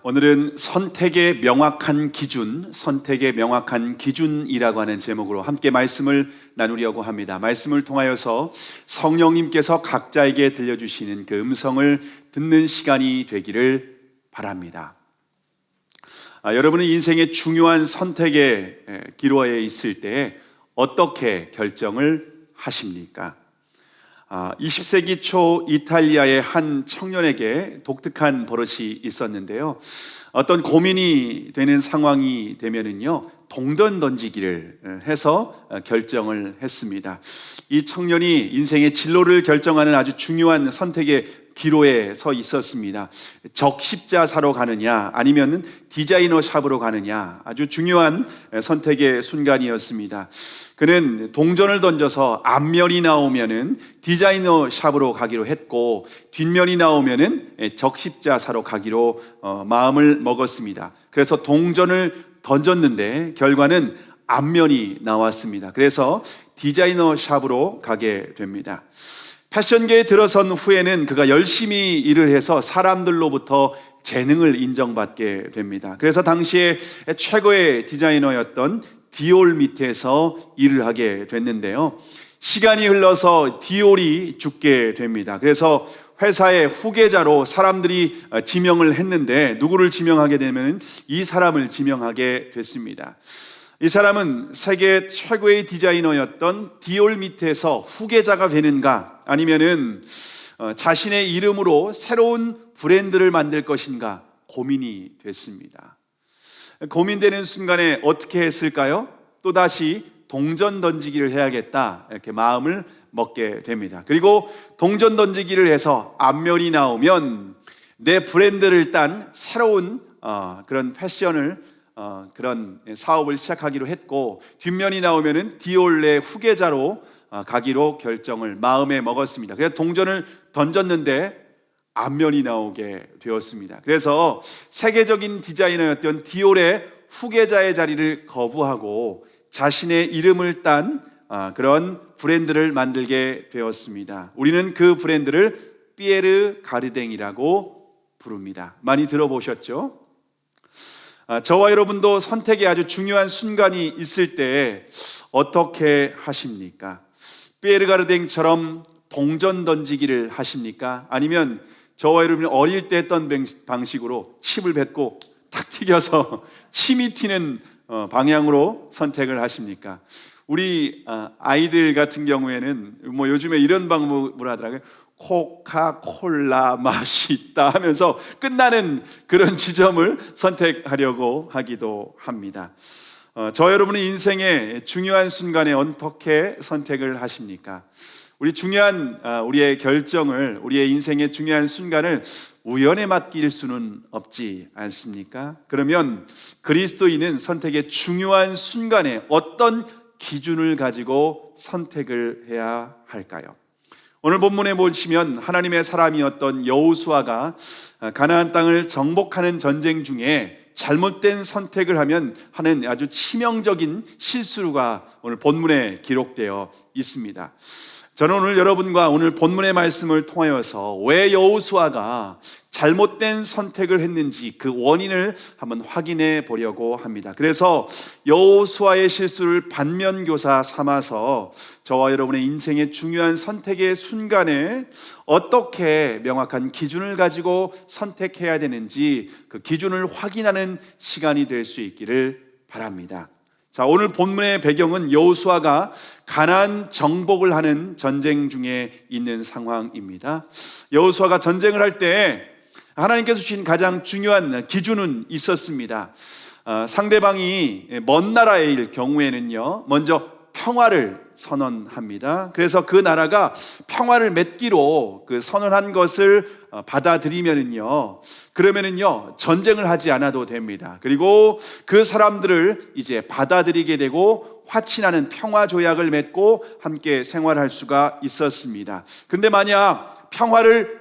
오늘은 선택의 명확한 기준이라고 하는 제목으로 함께 말씀을 나누려고 합니다. 말씀을 통하여서 성령님께서 각자에게 들려주시는 그 음성을 듣는 시간이 되기를 바랍니다. 여러분은 인생의 중요한 선택의 기로에 있을 때 어떻게 결정을 하십니까? 20세기 초 이탈리아의 한 청년에게 독특한 버릇이 있었는데요. 어떤 고민이 되는 상황이 되면은요, 동전 던지기를 해서 결정을 했습니다. 이 청년이 인생의 진로를 결정하는 아주 중요한 선택의 기로에 서 있었습니다. 적십자사로 가느냐 아니면 디자이너 샵으로 가느냐, 아주 중요한 선택의 순간이었습니다. 그는 동전을 던져서 앞면이 나오면은 디자이너 샵으로 가기로 했고, 뒷면이 나오면은 적십자사로 가기로 마음을 먹었습니다. 그래서 동전을 던졌는데 결과는 앞면이 나왔습니다. 그래서 디자이너 샵으로 가게 됩니다. 패션계에 들어선 후에는 그가 열심히 일을 해서 사람들로부터 재능을 인정받게 됩니다. 그래서 당시에 최고의 디자이너였던 디올 밑에서 일을 하게 됐는데요. 시간이 흘러서 디올이 죽게 됩니다. 그래서 회사의 후계자로 사람들이 지명을 했는데, 누구를 지명하게 되면 이 사람을 지명하게 됐습니다. 이 사람은 세계 최고의 디자이너였던 디올 밑에서 후계자가 되는가, 아니면은 자신의 이름으로 새로운 브랜드를 만들 것인가 고민이 됐습니다. 고민되는 순간에 어떻게 했을까요? 또다시 동전 던지기를 해야겠다, 이렇게 마음을 먹게 됩니다. 그리고 동전 던지기를 해서 앞면이 나오면 내 브랜드를 딴 새로운 그런 패션을 그런 사업을 시작하기로 했고, 뒷면이 나오면은 디올의 후계자로 가기로 결정을 마음에 먹었습니다. 그래서 동전을 던졌는데 앞면이 나오게 되었습니다. 그래서 세계적인 디자이너였던 디올의 후계자의 자리를 거부하고 자신의 이름을 딴 그런 브랜드를 만들게 되었습니다. 우리는 그 브랜드를 피에르 가르댕이라고 부릅니다. 많이 들어보셨죠? 저와 여러분도 선택의 아주 중요한 순간이 있을 때 어떻게 하십니까? 피에르 가르댕처럼 동전 던지기를 하십니까? 아니면 저와 여러분이 어릴 때 했던 방식으로 침을 뱉고 탁 튀겨서 침이 튀는 방향으로 선택을 하십니까? 우리 아이들 같은 경우에는 뭐 요즘에 이런 방법을 하더라고요. 코카콜라 맛있다 하면서 끝나는 그런 지점을 선택하려고 하기도 합니다. 저 여러분의 인생의 중요한 순간에 어떻게 선택을 하십니까? 우리의 결정을, 우리의 인생의 중요한 순간을 우연에 맡길 수는 없지 않습니까? 그러면 그리스도인은 선택의 중요한 순간에 어떤 기준을 가지고 선택을 해야 할까요? 오늘 본문에 보시면 하나님의 사람이었던 여호수아가 가나안 땅을 정복하는 전쟁 중에 잘못된 선택을 하면 하는 아주 치명적인 실수가 오늘 본문에 기록되어 있습니다. 저는 오늘 여러분과 오늘 본문의 말씀을 통하여서 왜 여호수아가 잘못된 선택을 했는지 그 원인을 한번 확인해 보려고 합니다. 그래서 여호수아의 실수를 반면교사 삼아서 저와 여러분의 인생의 중요한 선택의 순간에 어떻게 명확한 기준을 가지고 선택해야 되는지 그 기준을 확인하는 시간이 될 수 있기를 바랍니다. 자, 오늘 본문의 배경은 여호수아가 가나안 정복을 하는 전쟁 중에 있는 상황입니다. 여호수아가 전쟁을 할 때 하나님께서 주신 가장 중요한 기준은 있었습니다. 상대방이 먼 나라일 경우에는요, 먼저 평화를 선언합니다. 그래서 그 나라가 평화를 맺기로 그 선언한 것을 받아들이면은요, 그러면은요 전쟁을 하지 않아도 됩니다. 그리고 그 사람들을 이제 받아들이게 되고 화친하는 평화 조약을 맺고 함께 생활할 수가 있었습니다. 근데 만약 평화를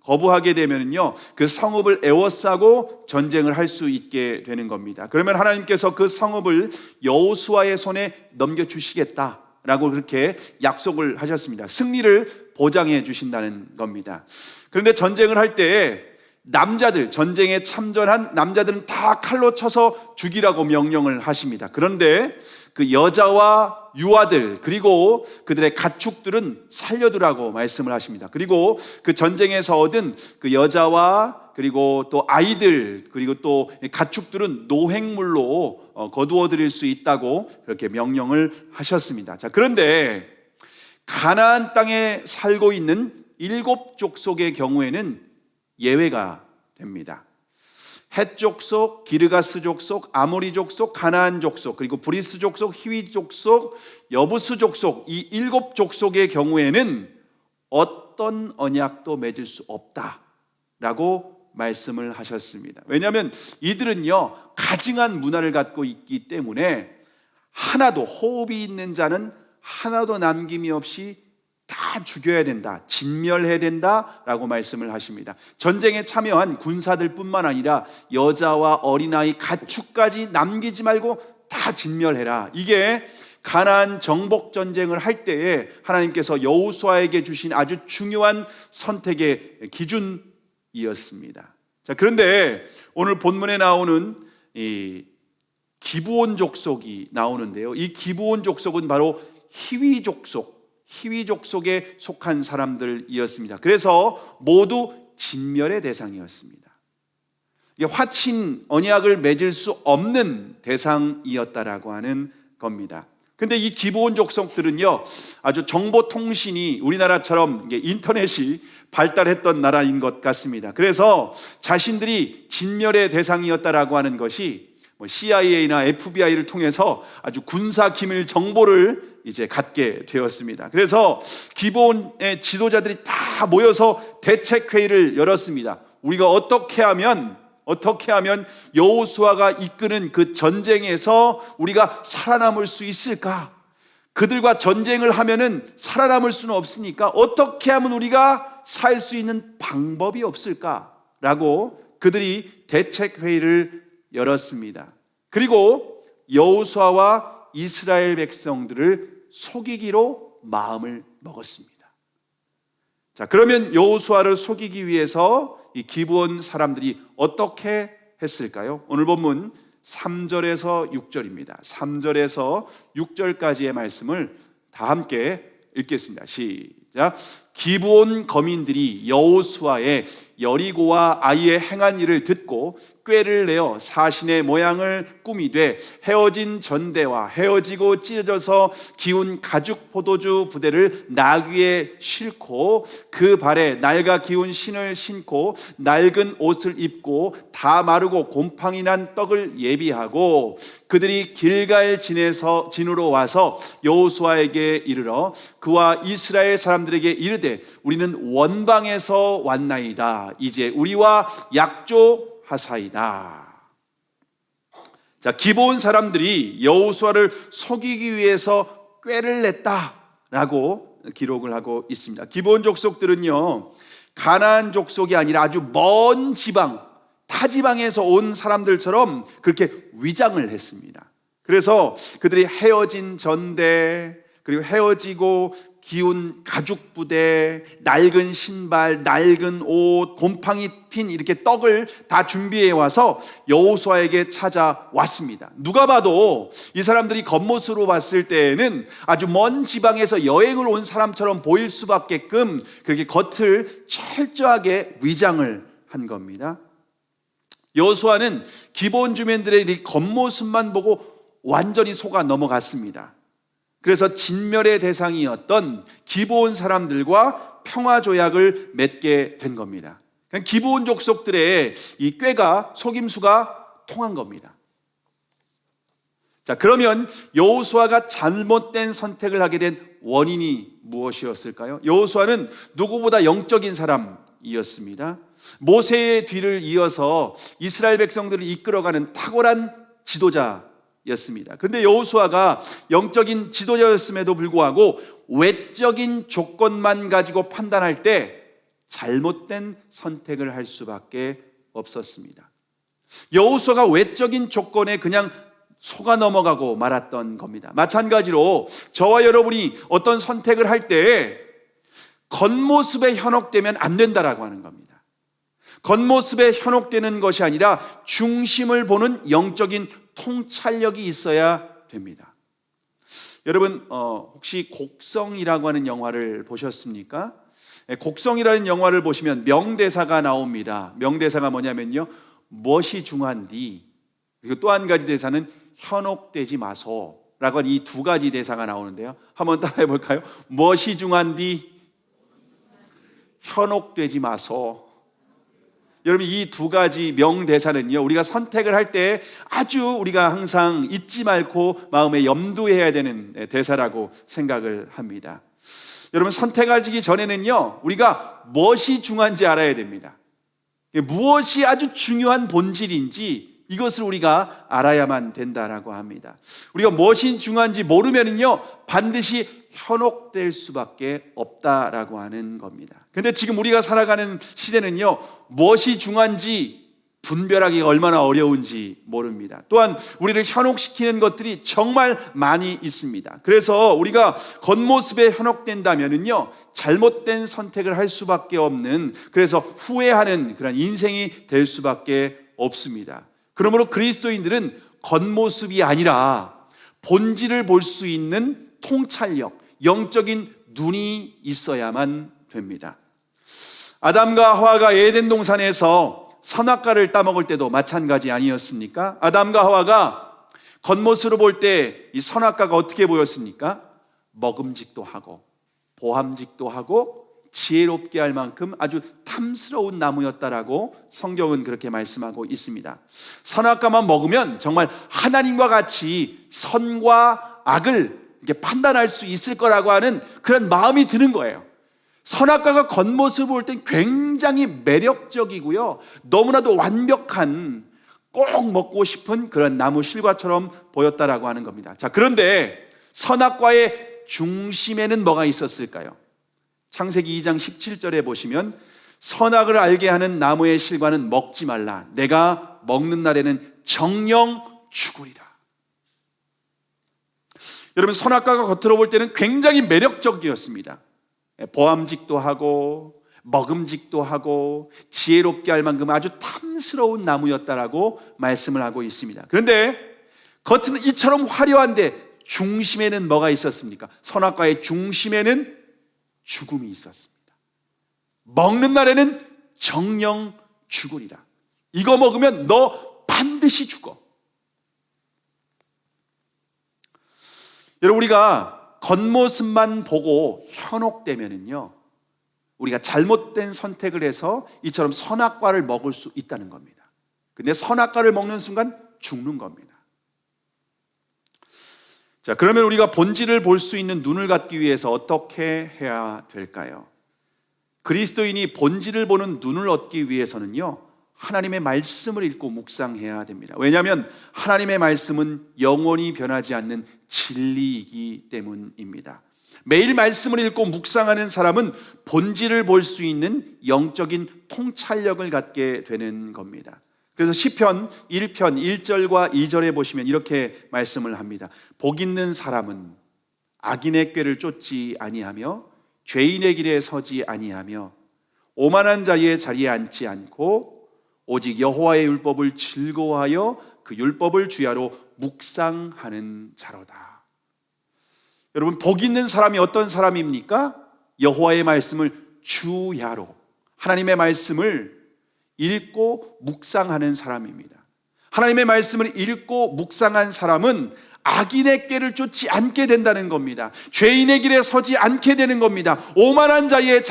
거부하게 되면은요 그 성읍을 에워싸고 전쟁을 할 수 있게 되는 겁니다. 그러면 하나님께서 그 성읍을 여호수아의 손에 넘겨주시겠다, 라고 그렇게 약속을 하셨습니다. 승리를 보장해 주신다는 겁니다. 그런데 전쟁을 할 때 남자들, 전쟁에 참전한 남자들은 다 칼로 쳐서 죽이라고 명령을 하십니다. 그런데 그 여자와 유아들 그리고 그들의 가축들은 살려두라고 말씀을 하십니다. 그리고 그 전쟁에서 얻은 그 여자와 그리고 또 아이들 그리고 또 가축들은 노획물로 거두어 드릴 수 있다고 그렇게 명령을 하셨습니다. 자, 그런데 가나안 땅에 살고 있는 7 족속의 경우에는 예외가 됩니다. 헷 족속, 기르가스 족속, 아모리 족속, 가나안 족속, 그리고 브리스 족속, 히위 족속, 여부스 족속, 이 7 족속의 경우에는 어떤 언약도 맺을 수 없다라고 말씀을 하셨습니다. 왜냐하면 이들은요 가증한 문화를 갖고 있기 때문에 하나도, 호흡이 있는 자는 하나도 남김이 없이 다 죽여야 된다, 진멸해야 된다라고 말씀을 하십니다. 전쟁에 참여한 군사들 뿐만 아니라 여자와 어린아이, 가축까지 남기지 말고 다 진멸해라. 이게 가나안 정복 전쟁을 할 때에 하나님께서 여호수아에게 주신 아주 중요한 선택의 기준이었습니다. 자, 그런데 오늘 본문에 나오는 이 기브온 족속이 나오는데요. 이 기브온 족속은 바로 히위 족속에 속한 사람들이었습니다. 그래서 모두 진멸의 대상이었습니다. 이게 화친 언약을 맺을 수 없는 대상이었다라고 하는 겁니다. 근데 이 기브온 족속들은요 아주 정보통신이 우리나라처럼 인터넷이 발달했던 나라인 것 같습니다. 그래서 자신들이 진멸의 대상이었다라고 하는 것이 CIA나 FBI를 통해서 아주 군사 기밀 정보를 이제 갖게 되었습니다. 그래서 기브온의 지도자들이 다 모여서 대책회의를 열었습니다. 우리가 어떻게 하면 여호수아가 이끄는 그 전쟁에서 우리가 살아남을 수 있을까? 그들과 전쟁을 하면은 살아남을 수는 없으니까 어떻게 하면 우리가 살 수 있는 방법이 없을까라고 그들이 대책회의를 열었습니다. 그리고 여호수아와 이스라엘 백성들을 속이기로 마음을 먹었습니다. 자, 그러면 여호수아를 속이기 위해서 이 기브온 사람들이 어떻게 했을까요? 오늘 본문 3절에서 6절입니다. 3절에서 6절까지의 말씀을 다 함께 읽겠습니다. 시작. 기브온 거민들이 여호수아의 여리고와 아이의 행한 일을 듣고 꾀를 내어 사신의 모양을 꾸미되 헤어진 전대와 헤어지고 찢어져서 기운 가죽 포도주 부대를 나귀에 싣고 그 발에 낡아 기운 신을 신고 낡은 옷을 입고 다 마르고 곰팡이 난 떡을 예비하고 그들이 길갈 진으로 와서 여호수아에게 이르러 그와 이스라엘 사람들에게 이르되 우리는 원방에서 왔나이다. 이제 우리와 약조하사이다. 자, 기브온 사람들이 여호수아를 속이기 위해서 꾀를 냈다라고 기록을 하고 있습니다. 기브온 족속들은요 가나안 족속이 아니라 아주 먼 지방, 타 지방에서 온 사람들처럼 그렇게 위장을 했습니다. 그래서 그들이 헤어진 전대 그리고 헤어지고 기운 가죽 부대, 낡은 신발, 낡은 옷, 곰팡이 핀 이렇게 떡을 다 준비해 와서 여호수아에게 찾아왔습니다. 누가 봐도 이 사람들이 겉모습으로 봤을 때에는 아주 먼 지방에서 여행을 온 사람처럼 보일 수밖에끔 그렇게 겉을 철저하게 위장을 한 겁니다. 여호수아는 기브온 주민들의 이 겉모습만 보고 완전히 속아 넘어갔습니다. 그래서 진멸의 대상이었던 기브온 사람들과 평화 조약을 맺게 된 겁니다. 기브온 족속들의 이 꾀가 속임수가 통한 겁니다. 자, 그러면 여호수아가 잘못된 선택을 하게 된 원인이 무엇이었을까요? 여호수아는 누구보다 영적인 사람이었습니다. 모세의 뒤를 이어서 이스라엘 백성들을 이끌어가는 탁월한 지도자 였습니다. 그런데 여호수아가 영적인 지도자였음에도 불구하고 외적인 조건만 가지고 판단할 때 잘못된 선택을 할 수밖에 없었습니다. 여호수아가 외적인 조건에 그냥 속아 넘어가고 말았던 겁니다. 마찬가지로 저와 여러분이 어떤 선택을 할 때 겉모습에 현혹되면 안 된다라고 하는 겁니다. 겉모습에 현혹되는 것이 아니라 중심을 보는 영적인 통찰력이 있어야 됩니다. 여러분 혹시 곡성이라고 하는 영화를 보셨습니까? 곡성이라는 영화를 보시면 명대사가 나옵니다. 명대사가 뭐냐면요, 무엇이 중요한디, 그리고 또 한 가지 대사는 현혹되지 마소라고 하는 이 두 가지 대사가 나오는데요. 한번 따라해 볼까요? 무엇이 중요한디, 현혹되지 마소. 여러분 이 두 가지 명대사는요, 우리가 선택을 할 때 아주 우리가 항상 잊지 말고 마음에 염두해야 되는 대사라고 생각을 합니다. 여러분 선택하기 전에는요, 우리가 무엇이 중요한지 알아야 됩니다. 무엇이 아주 중요한 본질인지 이것을 우리가 알아야만 된다라고 합니다. 우리가 무엇이 중요한지 모르면은요, 반드시 현혹될 수밖에 없다라고 하는 겁니다. 그런데 지금 우리가 살아가는 시대는요, 무엇이 중요한지 분별하기가 얼마나 어려운지 모릅니다. 또한 우리를 현혹시키는 것들이 정말 많이 있습니다. 그래서 우리가 겉모습에 현혹된다면은요, 잘못된 선택을 할 수밖에 없는, 그래서 후회하는 그런 인생이 될 수밖에 없습니다. 그러므로 그리스도인들은 겉모습이 아니라 본질을 볼 수 있는 통찰력, 영적인 눈이 있어야만 됩니다. 아담과 하와가 에덴 동산에서 선악과를 따먹을 때도 마찬가지 아니었습니까? 아담과 하와가 겉모습으로 볼 때 이 선악과가 어떻게 보였습니까? 먹음직도 하고 보함직도 하고 지혜롭게 할 만큼 아주 탐스러운 나무였다라고 성경은 그렇게 말씀하고 있습니다. 선악과만 먹으면 정말 하나님과 같이 선과 악을 이렇게 판단할 수 있을 거라고 하는 그런 마음이 드는 거예요. 선악과가 겉모습을 볼 땐 굉장히 매력적이고요, 너무나도 완벽한, 꼭 먹고 싶은 그런 나무 실과처럼 보였다라고 하는 겁니다. 자, 그런데 선악과의 중심에는 뭐가 있었을까요? 창세기 2장 17절에 보시면 선악을 알게 하는 나무의 실과는 먹지 말라, 내가 먹는 날에는 정령 죽으리라. 여러분 선악과가 겉으로 볼 때는 굉장히 매력적이었습니다. 보암직도 하고 먹음직도 하고 지혜롭게 할 만큼 아주 탐스러운 나무였다라고 말씀을 하고 있습니다. 그런데 겉은 이처럼 화려한데 중심에는 뭐가 있었습니까? 선악과의 중심에는 죽음이 있었습니다. 먹는 날에는 정령 죽으리라. 이거 먹으면 너 반드시 죽어. 여러분 우리가 겉모습만 보고 현혹되면은요, 우리가 잘못된 선택을 해서 이처럼 선악과를 먹을 수 있다는 겁니다. 근데 선악과를 먹는 순간 죽는 겁니다. 자, 그러면 우리가 본질을 볼 수 있는 눈을 갖기 위해서 어떻게 해야 될까요? 그리스도인이 본질을 보는 눈을 얻기 위해서는요, 하나님의 말씀을 읽고 묵상해야 됩니다. 왜냐하면 하나님의 말씀은 영원히 변하지 않는 진리이기 때문입니다. 매일 말씀을 읽고 묵상하는 사람은 본질을 볼 수 있는 영적인 통찰력을 갖게 되는 겁니다. 그래서 시편 1편 1절과 2절에 보시면 이렇게 말씀을 합니다. 복 있는 사람은 악인의 꾀를 쫓지 아니하며 죄인의 길에 서지 아니하며 오만한 자리에 앉지 않고 오직 여호와의 율법을 즐거워하여 그 율법을 주야로 묵상하는 자로다. 여러분 복 있는 사람이 어떤 사람입니까? 여호와의 말씀을 주야로, 하나님의 말씀을 읽고 묵상하는 사람입니다. 하나님의 말씀을 읽고 묵상한 사람은 악인의 꾀를 쫓지 않게 된다는 겁니다. 죄인의 길에 서지 않게 되는 겁니다. 오만한 자리에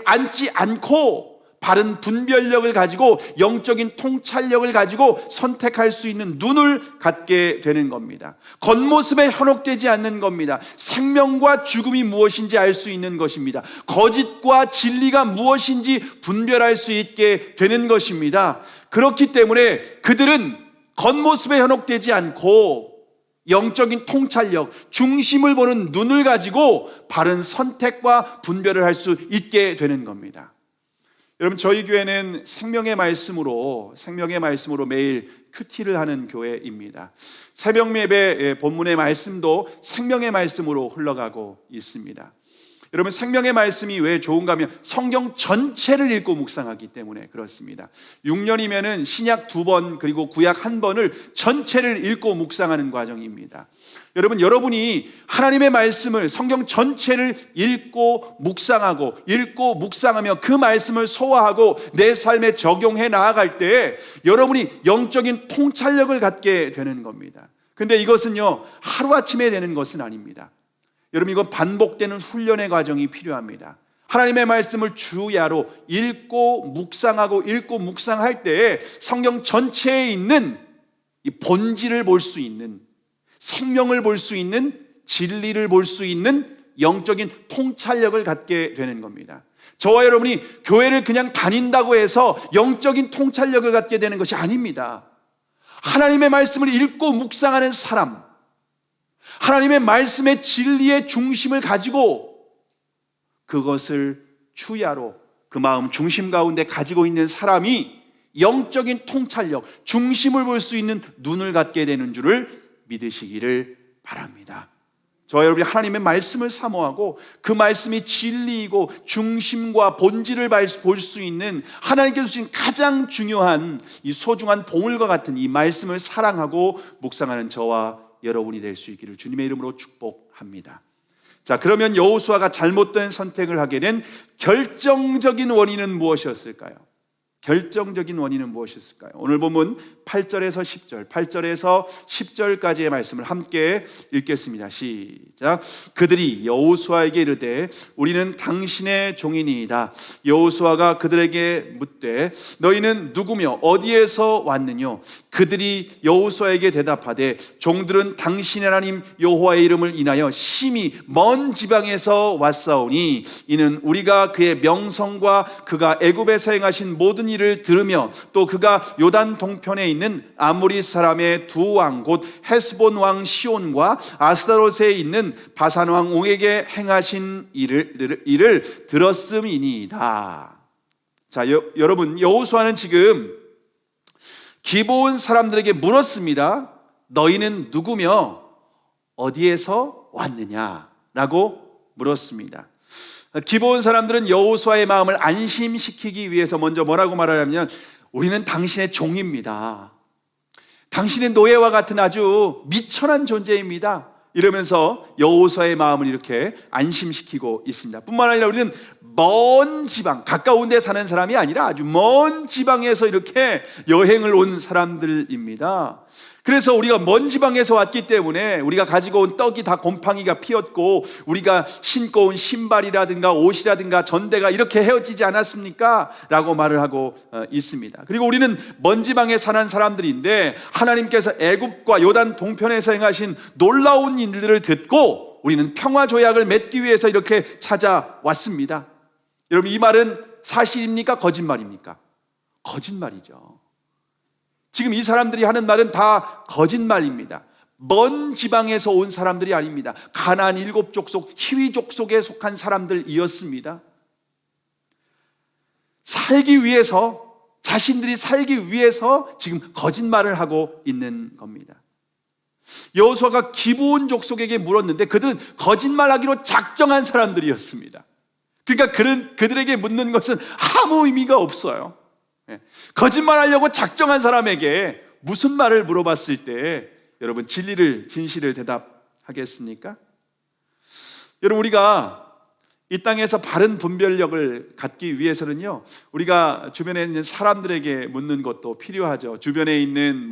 앉지 않고 바른 분별력을 가지고 영적인 통찰력을 가지고 선택할 수 있는 눈을 갖게 되는 겁니다. 겉모습에 현혹되지 않는 겁니다. 생명과 죽음이 무엇인지 알 수 있는 것입니다. 거짓과 진리가 무엇인지 분별할 수 있게 되는 것입니다. 그렇기 때문에 그들은 겉모습에 현혹되지 않고 영적인 통찰력, 중심을 보는 눈을 가지고 바른 선택과 분별을 할 수 있게 되는 겁니다. 여러분 저희 교회는 생명의 말씀으로 매일 큐티를 하는 교회입니다. 새벽 예배 본문의 말씀도 생명의 말씀으로 흘러가고 있습니다. 여러분, 생명의 말씀이 왜 좋은가 하면 성경 전체를 읽고 묵상하기 때문에 그렇습니다. 6년이면은 신약 2번 그리고 구약 1번을 전체를 읽고 묵상하는 과정입니다. 여러분이 하나님의 말씀을 성경 전체를 읽고 묵상하며 그 말씀을 소화하고 내 삶에 적용해 나아갈 때 여러분이 영적인 통찰력을 갖게 되는 겁니다. 근데 이것은요, 하루아침에 되는 것은 아닙니다. 여러분, 이건 반복되는 훈련의 과정이 필요합니다. 하나님의 말씀을 주야로 읽고 묵상할 때 성경 전체에 있는 이 본질을 볼 수 있는, 생명을 볼 수 있는, 진리를 볼 수 있는 영적인 통찰력을 갖게 되는 겁니다. 저와 여러분이 교회를 그냥 다닌다고 해서 영적인 통찰력을 갖게 되는 것이 아닙니다. 하나님의 말씀을 읽고 묵상하는 사람, 하나님의 말씀의 진리의 중심을 가지고 그것을 주야로 그 마음 중심 가운데 가지고 있는 사람이 영적인 통찰력, 중심을 볼 수 있는 눈을 갖게 되는 줄을 믿으시기를 바랍니다. 저와 여러분이 하나님의 말씀을 사모하고 그 말씀이 진리이고 중심과 본질을 볼 수 있는 하나님께서 주신 가장 중요한 이 소중한 보물과 같은 이 말씀을 사랑하고 묵상하는 저와 여러분이 될 수 있기를 주님의 이름으로 축복합니다. 자, 그러면 여호수아가 잘못된 선택을 하게 된 결정적인 원인은 무엇이었을까요? 결정적인 원인은 무엇이었을까요? 오늘 본문 8절에서 10절, 8절에서 10절까지의 말씀을 함께 읽겠습니다. 시작. 그들이 여호수아에게 이르되 우리는 당신의 종이니이다. 여호수아가 그들에게 묻되 너희는 누구며 어디에서 왔느뇨? 그들이 여호수아에게 대답하되 종들은 당신의 하나님 여호와의 이름을 인하여 심히 먼 지방에서 왔사오니 이는 우리가 그의 명성과 그가 애굽에서 행하신 모든 일을 들으며 또 그가 요단 동편에 있는 아모리 사람의 두 왕 곧 헤스본 왕 시온과 아스타롯에 있는 바산 왕 옹에게 행하신 일을 들었음이니이다. 자, 여러분, 여호수아는 지금 기브온 사람들에게 물었습니다. 너희는 누구며 어디에서 왔느냐라고 물었습니다. 기브온 사람들은 여호수아의 마음을 안심시키기 위해서 먼저 뭐라고 말하냐면 우리는 당신의 종입니다. 당신의 노예와 같은 아주 미천한 존재입니다. 이러면서 여호수아의 마음을 이렇게 안심시키고 있습니다. 뿐만 아니라 우리는 먼 지방, 가까운 데 사는 사람이 아니라 아주 먼 지방에서 이렇게 여행을 온 사람들입니다. 그래서 우리가 먼 지방에서 왔기 때문에 우리가 가지고 온 떡이 다 곰팡이가 피었고 우리가 신고 온 신발이라든가 옷이라든가 전대가 이렇게 헤어지지 않았습니까? 라고 말을 하고 있습니다. 그리고 우리는 먼 지방에 사는 사람들인데 하나님께서 애굽과 요단 동편에서 행하신 놀라운 일들을 듣고 우리는 평화 조약을 맺기 위해서 이렇게 찾아왔습니다. 여러분, 이 말은 사실입니까? 거짓말입니까? 거짓말이죠. 지금 이 사람들이 하는 말은 다 거짓말입니다. 먼 지방에서 온 사람들이 아닙니다. 가나안 7족속 히위 족속에 속한 사람들이었습니다. 살기 위해서, 자신들이 살기 위해서 지금 거짓말을 하고 있는 겁니다. 여호수아가 기브온 족속에게 물었는데 그들은 거짓말하기로 작정한 사람들이었습니다. 그러니까 그들에게 묻는 것은 아무 의미가 없어요. 거짓말하려고 작정한 사람에게 무슨 말을 물어봤을 때 여러분 진실을 대답하겠습니까? 여러분, 우리가 이 땅에서 바른 분별력을 갖기 위해서는요, 우리가 주변에 있는 사람들에게 묻는 것도 필요하죠. 주변에 있는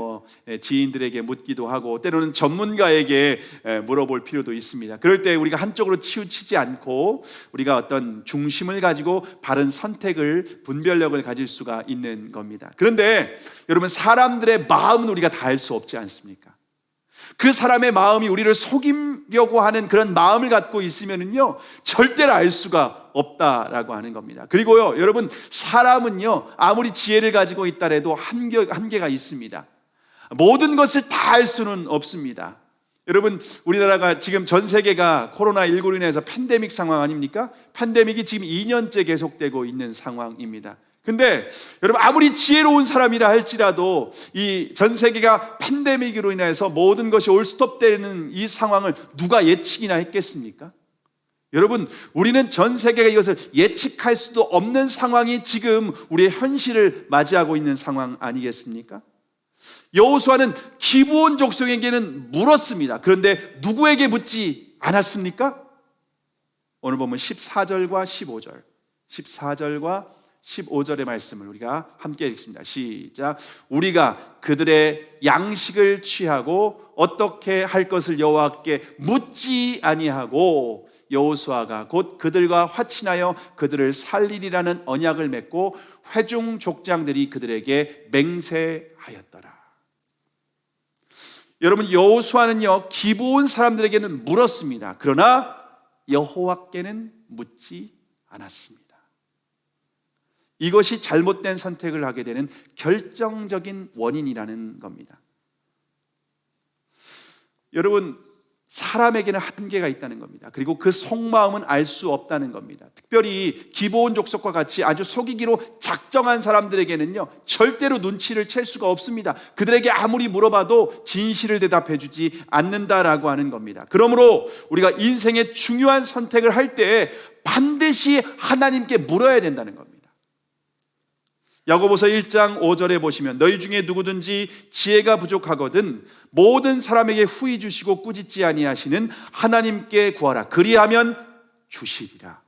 지인들에게 묻기도 하고 때로는 전문가에게 물어볼 필요도 있습니다. 그럴 때 우리가 한쪽으로 치우치지 않고 우리가 어떤 중심을 가지고 바른 선택을, 분별력을 가질 수가 있는 겁니다. 그런데 여러분, 사람들의 마음은 우리가 다 알 수 없지 않습니까? 그 사람의 마음이 우리를 속이려고 하는 그런 마음을 갖고 있으면요 절대로 알 수가 없다라고 하는 겁니다. 그리고요, 여러분, 사람은요 아무리 지혜를 가지고 있다 해도 한계가 있습니다. 모든 것을 다 알 수는 없습니다. 여러분, 우리나라가 지금 전 세계가 코로나19로 인해서 팬데믹 상황 아닙니까? 팬데믹이 지금 2년째 계속되고 있는 상황입니다. 근데 여러분, 아무리 지혜로운 사람이라 할지라도 이 전 세계가 팬데믹으로 인해서 모든 것이 올스톱되는 이 상황을 누가 예측이나 했겠습니까? 여러분, 우리는 전 세계가 이것을 예측할 수도 없는 상황이 지금 우리의 현실을 맞이하고 있는 상황 아니겠습니까? 여호수아는 기브온 족속에게는 물었습니다. 그런데 누구에게 묻지 않았습니까? 오늘 보면 14절과 15절, 14절과 15절의 말씀을 우리가 함께 읽습니다. 시작. 우리가 그들의 양식을 취하고 어떻게 할 것을 여호와께 묻지 아니하고 여호수아가 곧 그들과 화친하여 그들을 살리리라는 언약을 맺고 회중 족장들이 그들에게 맹세하였더라. 여러분, 여호수아는요 기브온 사람들에게는 물었습니다. 그러나 여호와께는 묻지 않았습니다. 이것이 잘못된 선택을 하게 되는 결정적인 원인이라는 겁니다. 여러분, 사람에게는 한계가 있다는 겁니다. 그리고 그 속마음은 알 수 없다는 겁니다. 특별히 기브온 족속과 같이 아주 속이기로 작정한 사람들에게는요 절대로 눈치를 챌 수가 없습니다. 그들에게 아무리 물어봐도 진실을 대답해 주지 않는다라고 하는 겁니다. 그러므로 우리가 인생의 중요한 선택을 할 때 반드시 하나님께 물어야 된다는 겁니다. 야고보서 1장 5절에 보시면 너희 중에 누구든지 지혜가 부족하거든 모든 사람에게 후히 주시고 꾸짖지 아니하시는 하나님께 구하라. 그리하면 주시리라.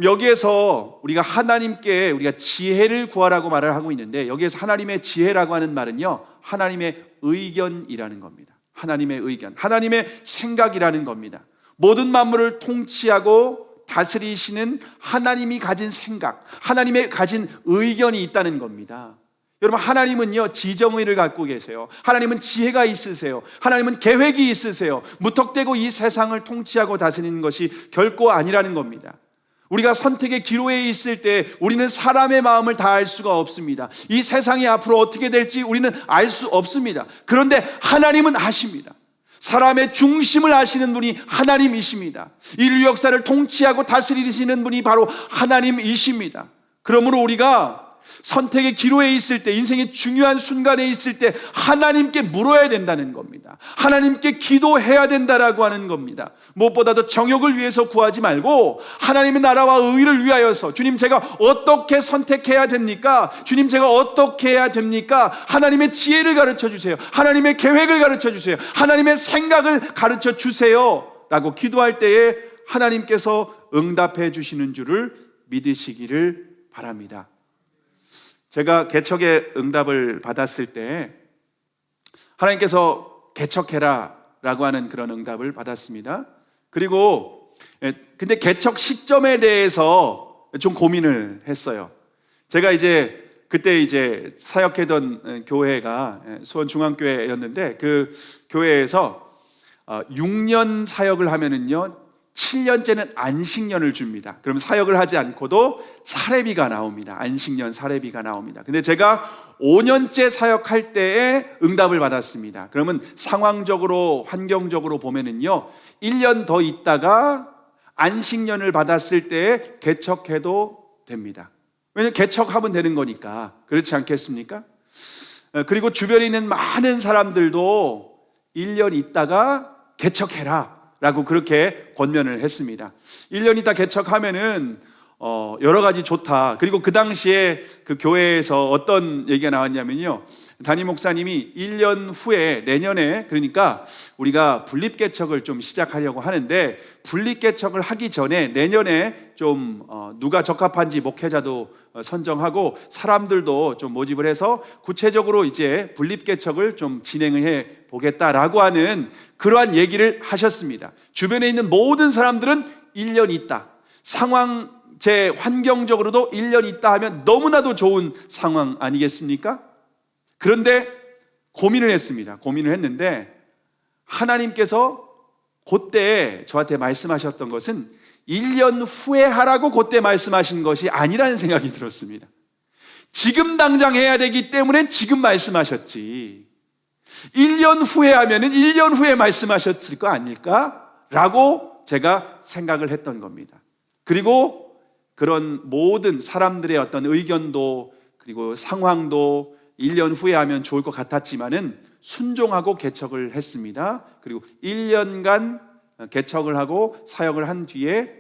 여기에서 우리가 하나님께 우리가 지혜를 구하라고 말을 하고 있는데, 여기에서 하나님의 지혜라고 하는 말은요 하나님의 의견이라는 겁니다. 하나님의 의견, 하나님의 생각이라는 겁니다. 모든 만물을 통치하고 다스리시는 하나님이 가진 생각, 하나님의 가진 의견이 있다는 겁니다. 여러분, 하나님은요 지정의를 갖고 계세요. 하나님은 지혜가 있으세요. 하나님은 계획이 있으세요. 무턱대고 이 세상을 통치하고 다스리는 것이 결코 아니라는 겁니다. 우리가 선택의 기로에 있을 때 우리는 사람의 마음을 다 알 수가 없습니다. 이 세상이 앞으로 어떻게 될지 우리는 알 수 없습니다. 그런데 하나님은 아십니다. 사람의 중심을 아시는 분이 하나님이십니다. 인류 역사를 통치하고 다스리시는 분이 바로 하나님이십니다. 그러므로 우리가 선택의 기로에 있을 때, 인생의 중요한 순간에 있을 때 하나님께 물어야 된다는 겁니다. 하나님께 기도해야 된다라고 하는 겁니다. 무엇보다도 정욕을 위해서 구하지 말고 하나님의 나라와 의를 위하여서, 주님 제가 어떻게 선택해야 됩니까? 주님 제가 어떻게 해야 됩니까? 하나님의 지혜를 가르쳐 주세요. 하나님의 계획을 가르쳐 주세요. 하나님의 생각을 가르쳐 주세요 라고 기도할 때에 하나님께서 응답해 주시는 줄을 믿으시기를 바랍니다. 제가 개척의 응답을 받았을 때 하나님께서 개척해라 라고 하는 그런 응답을 받았습니다. 그리고 근데 개척 시점에 대해서 좀 고민을 했어요. 제가 그때 사역했던 교회가 수원중앙교회였는데 그 교회에서 6년 사역을 하면은요 7년째는 안식년을 줍니다. 그럼 사역을 하지 않고도 사례비가 나옵니다. 안식년 사례비가 나옵니다. 근데 제가 5년째 사역할 때에 응답을 받았습니다. 그러면 상황적으로, 환경적으로 보면은요 1년 더 있다가 안식년을 받았을 때에 개척해도 됩니다. 왜냐하면 개척하면 되는 거니까. 그렇지 않겠습니까? 그리고 주변에 있는 많은 사람들도 1년 있다가 개척해라 라고 그렇게 권면을 했습니다. 1년 있다 개척하면은 여러 가지 좋다. 그리고 그 당시에 그 교회에서 어떤 얘기가 나왔냐면요, 담임 목사님이 1년 후에 내년에, 그러니까 우리가 분립개척을 좀 시작하려고 하는데 분립개척을 하기 전에 내년에 좀 누가 적합한지 목회자도 선정하고 사람들도 좀 모집을 해서 구체적으로 이제 분립개척을 좀 진행해 보겠다라고 하는 그러한 얘기를 하셨습니다. 주변에 있는 모든 사람들은 1년 있다, 상황 제 환경적으로도 1년 있다 하면 너무나도 좋은 상황 아니겠습니까? 그런데 고민을 했습니다. 고민을 했는데 하나님께서 그때 저한테 말씀하셨던 것은 1년 후에 하라고 그때 말씀하신 것이 아니라는 생각이 들었습니다. 지금 당장 해야 되기 때문에 지금 말씀하셨지, 1년 후에 하면은 1년 후에 말씀하셨을 거 아닐까? 라고 제가 생각을 했던 겁니다. 그리고 그런 모든 사람들의 어떤 의견도 그리고 상황도 1년 후에 하면 좋을 것 같았지만은 순종하고 개척을 했습니다. 그리고 1년간 개척을 하고 사역을 한 뒤에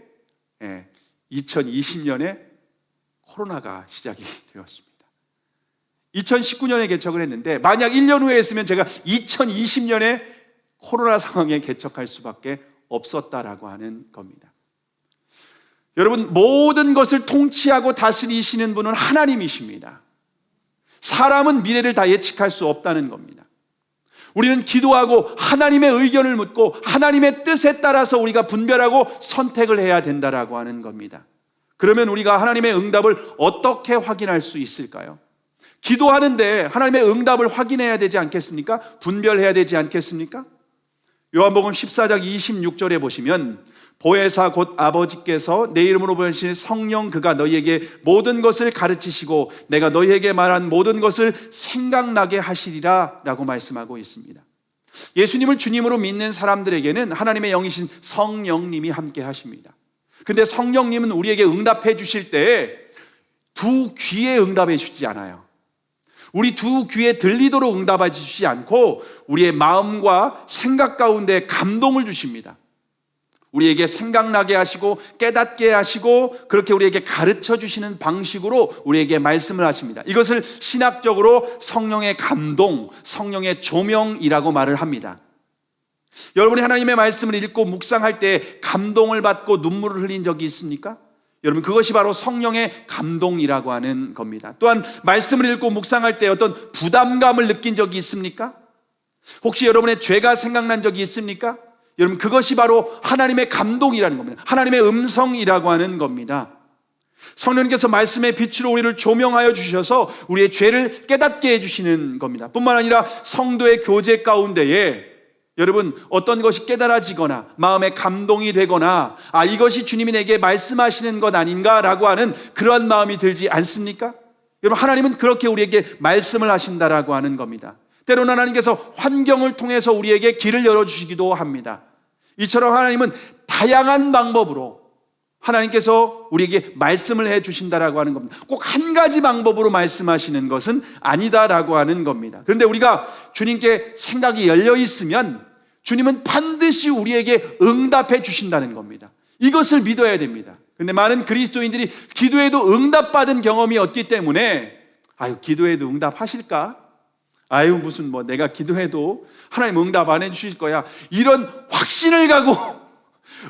2020년에 코로나가 시작이 되었습니다. 2019년에 개척을 했는데 만약 1년 후에 했으면 제가 2020년에 코로나 상황에 개척할 수밖에 없었다라고 하는 겁니다. 여러분, 모든 것을 통치하고 다스리시는 분은 하나님이십니다. 사람은 미래를 다 예측할 수 없다는 겁니다. 우리는 기도하고 하나님의 의견을 묻고 하나님의 뜻에 따라서 우리가 분별하고 선택을 해야 된다라고 하는 겁니다. 그러면 우리가 하나님의 응답을 어떻게 확인할 수 있을까요? 기도하는데 하나님의 응답을 확인해야 되지 않겠습니까? 분별해야 되지 않겠습니까? 요한복음 14장 26절에 보시면 보혜사 곧 아버지께서 내 이름으로 보내신 성령 그가 너희에게 모든 것을 가르치시고 내가 너희에게 말한 모든 것을 생각나게 하시리라 라고 말씀하고 있습니다. 예수님을 주님으로 믿는 사람들에게는 하나님의 영이신 성령님이 함께 하십니다. 근데 성령님은 우리에게 응답해 주실 때 두 귀에 응답해 주지 않아요. 우리 두 귀에 들리도록 응답해 주시지 않고 우리의 마음과 생각 가운데 감동을 주십니다. 우리에게 생각나게 하시고 깨닫게 하시고 그렇게 우리에게 가르쳐 주시는 방식으로 우리에게 말씀을 하십니다. 이것을 신학적으로 성령의 감동, 성령의 조명이라고 말을 합니다. 여러분이 하나님의 말씀을 읽고 묵상할 때 감동을 받고 눈물을 흘린 적이 있습니까? 여러분, 그것이 바로 성령의 감동이라고 하는 겁니다. 또한 말씀을 읽고 묵상할 때 어떤 부담감을 느낀 적이 있습니까? 혹시 여러분의 죄가 생각난 적이 있습니까? 여러분, 그것이 바로 하나님의 감동이라는 겁니다. 하나님의 음성이라고 하는 겁니다. 성령님께서 말씀의 빛으로 우리를 조명하여 주셔서 우리의 죄를 깨닫게 해주시는 겁니다. 뿐만 아니라 성도의 교제 가운데에 여러분, 어떤 것이 깨달아지거나 마음에 감동이 되거나 이것이 주님이 내게 말씀하시는 것 아닌가라고 하는 그러한 마음이 들지 않습니까? 여러분, 하나님은 그렇게 우리에게 말씀을 하신다라고 하는 겁니다. 때로는 하나님께서 환경을 통해서 우리에게 길을 열어주시기도 합니다. 이처럼 하나님은 다양한 방법으로 하나님께서 우리에게 말씀을 해주신다라고 하는 겁니다. 꼭 한 가지 방법으로 말씀하시는 것은 아니다라고 하는 겁니다. 그런데 우리가 주님께 생각이 열려 있으면 주님은 반드시 우리에게 응답해 주신다는 겁니다. 이것을 믿어야 됩니다. 그런데 많은 그리스도인들이 기도에도 응답받은 경험이 없기 때문에 기도에도 응답하실까? 무슨 내가 기도해도 하나님 응답 안 해주실 거야, 이런 확신을 가고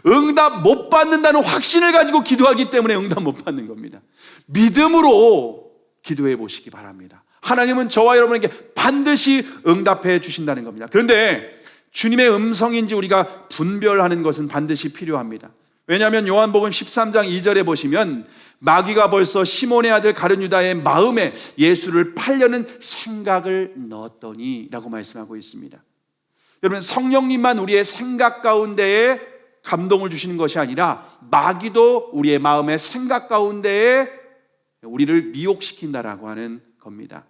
응답 못 받는다는 확신을 가지고 기도하기 때문에 응답 못 받는 겁니다. 믿음으로 기도해 보시기 바랍니다. 하나님은 저와 여러분에게 반드시 응답해 주신다는 겁니다. 그런데 주님의 음성인지 우리가 분별하는 것은 반드시 필요합니다. 왜냐하면 요한복음 13장 2절에 보시면 마귀가 벌써 시몬의 아들 가룟 유다의 마음에 예수를 팔려는 생각을 넣었더니 라고 말씀하고 있습니다. 여러분, 성령님만 우리의 생각 가운데에 감동을 주시는 것이 아니라 마귀도 우리의 마음의 생각 가운데에 우리를 미혹시킨다라고 하는 겁니다.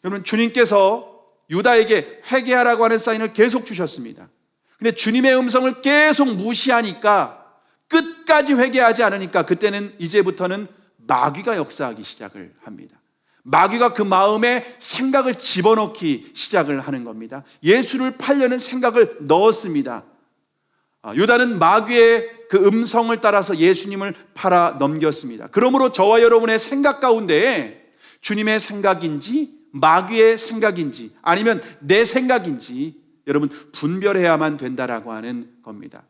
여러분, 주님께서 유다에게 회개하라고 하는 사인을 계속 주셨습니다. 근데 주님의 음성을 계속 무시하니까, 끝까지 회개하지 않으니까 그때는 이제부터는 마귀가 역사하기 시작을 합니다. 마귀가 그 마음에 생각을 집어넣기 시작을 하는 겁니다. 예수를 팔려는 생각을 넣었습니다. 유다는 마귀의 그 음성을 따라서 예수님을 팔아 넘겼습니다. 그러므로 저와 여러분의 생각 가운데에 주님의 생각인지 마귀의 생각인지 아니면 내 생각인지 여러분 분별해야만 된다라고 하는 겁니다.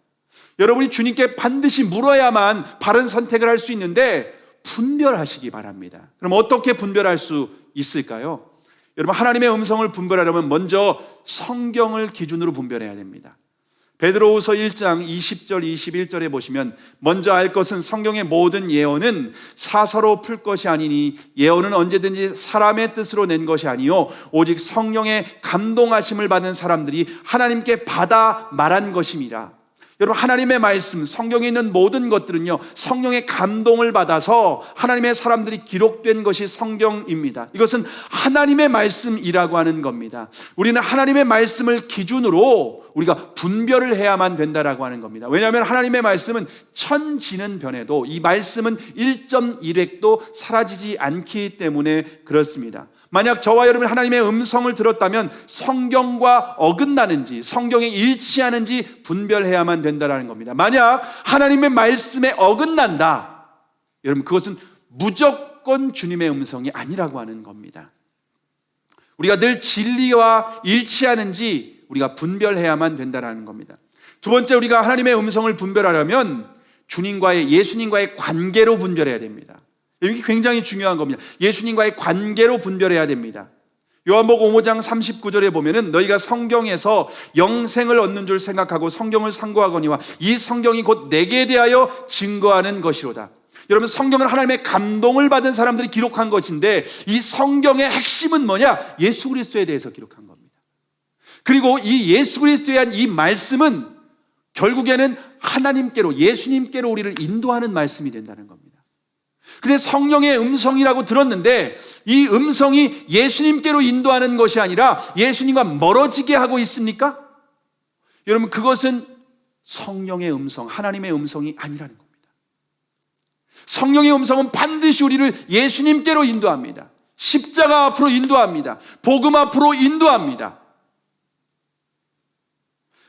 여러분이 주님께 반드시 물어야만 바른 선택을 할 수 있는데 분별하시기 바랍니다. 그럼 어떻게 분별할 수 있을까요? 여러분, 하나님의 음성을 분별하려면 먼저 성경을 기준으로 분별해야 됩니다. 베드로후서 1장 20절 21절에 보시면 먼저 알 것은 성경의 모든 예언은 사서로 풀 것이 아니니 예언은 언제든지 사람의 뜻으로 낸 것이 아니요 오직 성령의 감동하심을 받은 사람들이 하나님께 받아 말한 것임이라. 여러분, 하나님의 말씀, 성경에 있는 모든 것들은요 성령의 감동을 받아서 하나님의 사람들이 기록된 것이 성경입니다. 이것은 하나님의 말씀이라고 하는 겁니다. 우리는 하나님의 말씀을 기준으로 우리가 분별을 해야만 된다라고 하는 겁니다. 왜냐하면 하나님의 말씀은 천지는 변해도 이 말씀은 1.1획도 사라지지 않기 때문에 그렇습니다. 만약 저와 여러분이 하나님의 음성을 들었다면 성경과 어긋나는지 성경에 일치하는지 분별해야만 된다는 겁니다. 만약 하나님의 말씀에 어긋난다, 여러분 그것은 무조건 주님의 음성이 아니라고 하는 겁니다. 우리가 늘 진리와 일치하는지 우리가 분별해야만 된다는 겁니다. 두 번째, 우리가 하나님의 음성을 분별하려면 예수님과의 관계로 분별해야 됩니다. 이게 굉장히 중요한 겁니다. 예수님과의 관계로 분별해야 됩니다. 요한복음 5장 39절에 보면은 너희가 성경에서 영생을 얻는 줄 생각하고 성경을 상고하거니와 이 성경이 곧 내게 대하여 증거하는 것이로다. 여러분, 성경은 하나님의 감동을 받은 사람들이 기록한 것인데 이 성경의 핵심은 뭐냐? 예수 그리스도에 대해서 기록한 겁니다. 그리고 이 예수 그리스도에 대한 이 말씀은 결국에는 하나님께로, 예수님께로 우리를 인도하는 말씀이 된다는 겁니다. 근데 성령의 음성이라고 들었는데 이 음성이 예수님께로 인도하는 것이 아니라 예수님과 멀어지게 하고 있습니까? 여러분, 그것은 성령의 음성, 하나님의 음성이 아니라는 겁니다. 성령의 음성은 반드시 우리를 예수님께로 인도합니다. 십자가 앞으로 인도합니다. 복음 앞으로 인도합니다.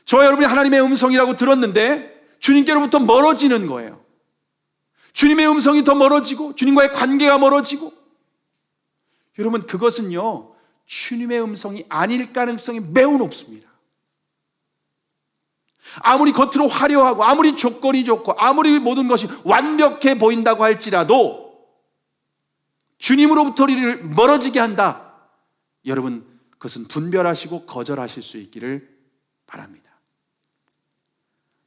저와 여러분이 하나님의 음성이라고 들었는데 주님께로부터 멀어지는 거예요. 주님의 음성이 더 멀어지고 주님과의 관계가 멀어지고, 여러분 그것은요 주님의 음성이 아닐 가능성이 매우 높습니다. 아무리 겉으로 화려하고 아무리 조건이 좋고 아무리 모든 것이 완벽해 보인다고 할지라도 주님으로부터 우리를 멀어지게 한다, 여러분 그것은 분별하시고 거절하실 수 있기를 바랍니다.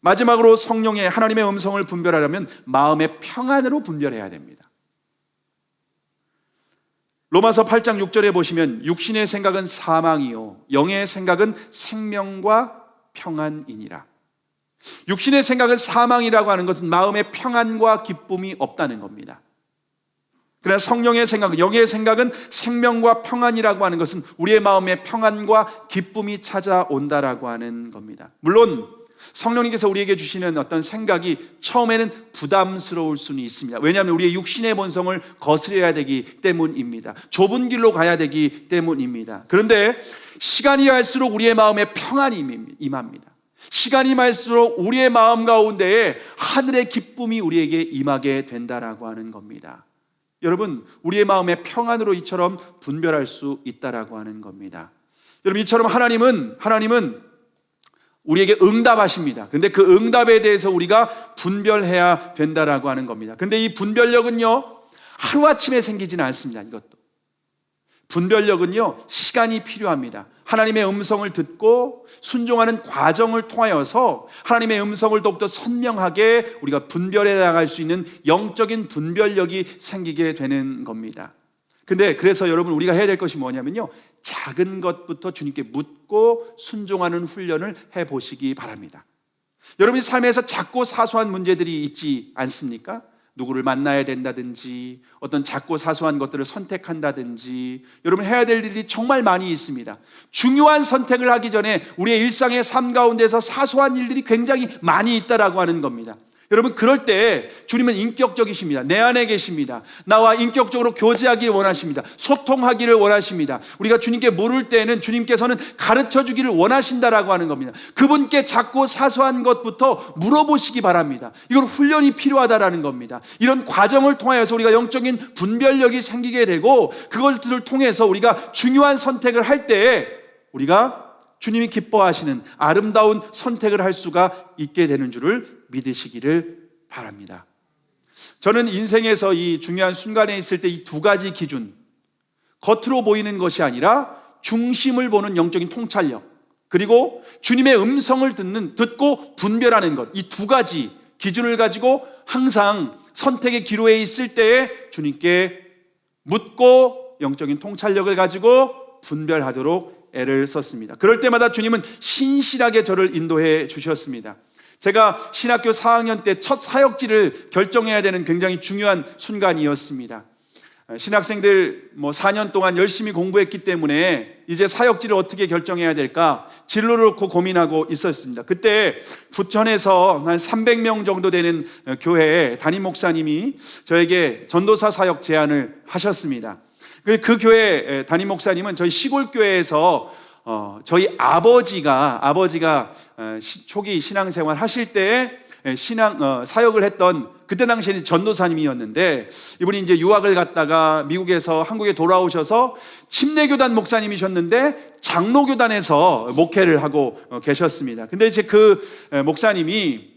마지막으로 성령의 하나님의 음성을 분별하려면 마음의 평안으로 분별해야 됩니다. 로마서 8장 6절에 보시면 육신의 생각은 사망이요 영의 생각은 생명과 평안이니라. 육신의 생각은 사망이라고 하는 것은 마음의 평안과 기쁨이 없다는 겁니다. 그러나 성령의 생각, 영의 생각은 생명과 평안이라고 하는 것은 우리의 마음의 평안과 기쁨이 찾아온다라고 하는 겁니다. 물론 성령님께서 우리에게 주시는 어떤 생각이 처음에는 부담스러울 수는 있습니다. 왜냐하면 우리의 육신의 본성을 거스려야 되기 때문입니다. 좁은 길로 가야 되기 때문입니다. 그런데 시간이 갈수록 우리의 마음에 평안이 임합니다. 시간이 갈수록 우리의 마음 가운데에 하늘의 기쁨이 우리에게 임하게 된다라고 하는 겁니다. 여러분, 우리의 마음의 평안으로 이처럼 분별할 수 있다라고 하는 겁니다. 여러분, 이처럼 하나님은 우리에게 응답하십니다. 그런데 그 응답에 대해서 우리가 분별해야 된다라고 하는 겁니다. 그런데 이 분별력은요 하루아침에 생기지는 않습니다. 이것도 분별력은요 시간이 필요합니다. 하나님의 음성을 듣고 순종하는 과정을 통하여서 하나님의 음성을 더욱더 선명하게 우리가 분별해 나갈 수 있는 영적인 분별력이 생기게 되는 겁니다. 근데 그래서 여러분 우리가 해야 될 것이 뭐냐면요, 작은 것부터 주님께 묻고 순종하는 훈련을 해보시기 바랍니다. 여러분이 삶에서 작고 사소한 문제들이 있지 않습니까? 누구를 만나야 된다든지 어떤 작고 사소한 것들을 선택한다든지, 여러분 해야 될 일이 정말 많이 있습니다. 중요한 선택을 하기 전에 우리의 일상의 삶 가운데서 사소한 일들이 굉장히 많이 있다라고 하는 겁니다. 여러분 그럴 때 주님은 인격적이십니다. 내 안에 계십니다. 나와 인격적으로 교제하기를 원하십니다. 소통하기를 원하십니다. 우리가 주님께 물을 때에는 주님께서는 가르쳐 주기를 원하신다라고 하는 겁니다. 그분께 작고 사소한 것부터 물어보시기 바랍니다. 이건 훈련이 필요하다라는 겁니다. 이런 과정을 통하여서 우리가 영적인 분별력이 생기게 되고 그것들을 통해서 우리가 중요한 선택을 할 때에 우리가 주님이 기뻐하시는 아름다운 선택을 할 수가 있게 되는 줄을 믿으시기를 바랍니다. 저는 인생에서 이 중요한 순간에 있을 때 이 두 가지 기준, 겉으로 보이는 것이 아니라 중심을 보는 영적인 통찰력, 그리고 주님의 음성을 듣고 분별하는 것, 이 두 가지 기준을 가지고 항상 선택의 기로에 있을 때에 주님께 묻고 영적인 통찰력을 가지고 분별하도록 애를 썼습니다. 그럴 때마다 주님은 신실하게 저를 인도해 주셨습니다. 제가 신학교 4학년 때 첫 사역지를 결정해야 되는 굉장히 중요한 순간이었습니다. 신학생들 4년 동안 열심히 공부했기 때문에 이제 사역지를 어떻게 결정해야 될까 진로를 놓고 고민하고 있었습니다. 그때 부천에서 한 300명 정도 되는 교회에 담임 목사님이 저에게 전도사 사역 제안을 하셨습니다. 그 교회 담임 목사님은 저희 시골 교회에서 저희 아버지가 초기 신앙생활 하실 때 사역을 했던, 그때 당시에는 전도사님이었는데 이분이 이제 유학을 갔다가 미국에서 한국에 돌아오셔서 침례교단 목사님이셨는데 장로교단에서 목회를 하고 계셨습니다. 근데 이제 그 목사님이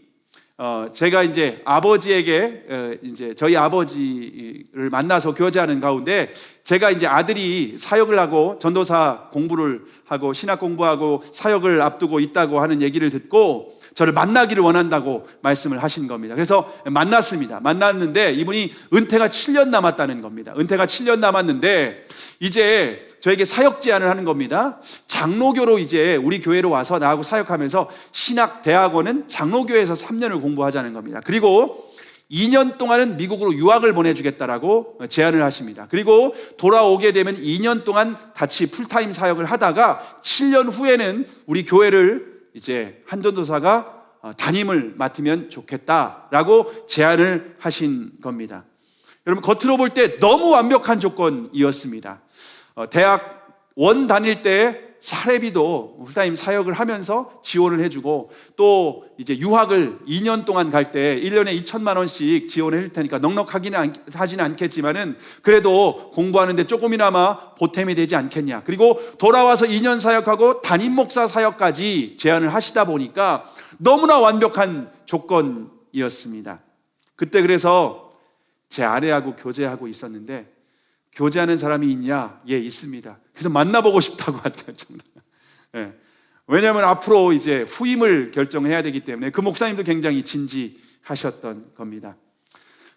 제가 이제 아버지에게 이제 저희 아버지를 만나서 교제하는 가운데 제가 이제 아들이 사역을 하고 전도사 공부를 하고 신학 공부하고 사역을 앞두고 있다고 하는 얘기를 듣고 저를 만나기를 원한다고 말씀을 하신 겁니다. 그래서 만났는데 이분이 은퇴가 7년 남았다는 겁니다. 은퇴가 7년 남았는데 이제 저에게 사역 제안을 하는 겁니다. 장로교로 이제 우리 교회로 와서 나하고 사역하면서 신학 대학원은 장로교에서 3년을 공부하자는 겁니다. 그리고 2년 동안은 미국으로 유학을 보내주겠다라고 제안을 하십니다. 그리고 돌아오게 되면 2년 동안 같이 풀타임 사역을 하다가 7년 후에는 우리 교회를 이제 한 전도사가 담임을 맡으면 좋겠다라고 제안을 하신 겁니다. 여러분, 겉으로 볼 때 너무 완벽한 조건이었습니다. 대학 원 다닐 때 사례비도 풀타임 사역을 하면서 지원을 해주고, 또 이제 유학을 2년 동안 갈 때 1년에 2천만 원씩 지원을 해줄 테니까 넉넉하지는 않겠지만은 그래도 공부하는데 조금이나마 보탬이 되지 않겠냐. 그리고 돌아와서 2년 사역하고 담임 목사 사역까지 제안을 하시다 보니까 너무나 완벽한 조건이었습니다. 그때 그래서 제 아내하고 교제하고 있었는데, 교제하는 사람이 있냐? 예, 있습니다. 그래서 만나보고 싶다고 하더라고요. 예. 왜냐하면 앞으로 이제 후임을 결정해야 되기 때문에 그 목사님도 굉장히 진지하셨던 겁니다.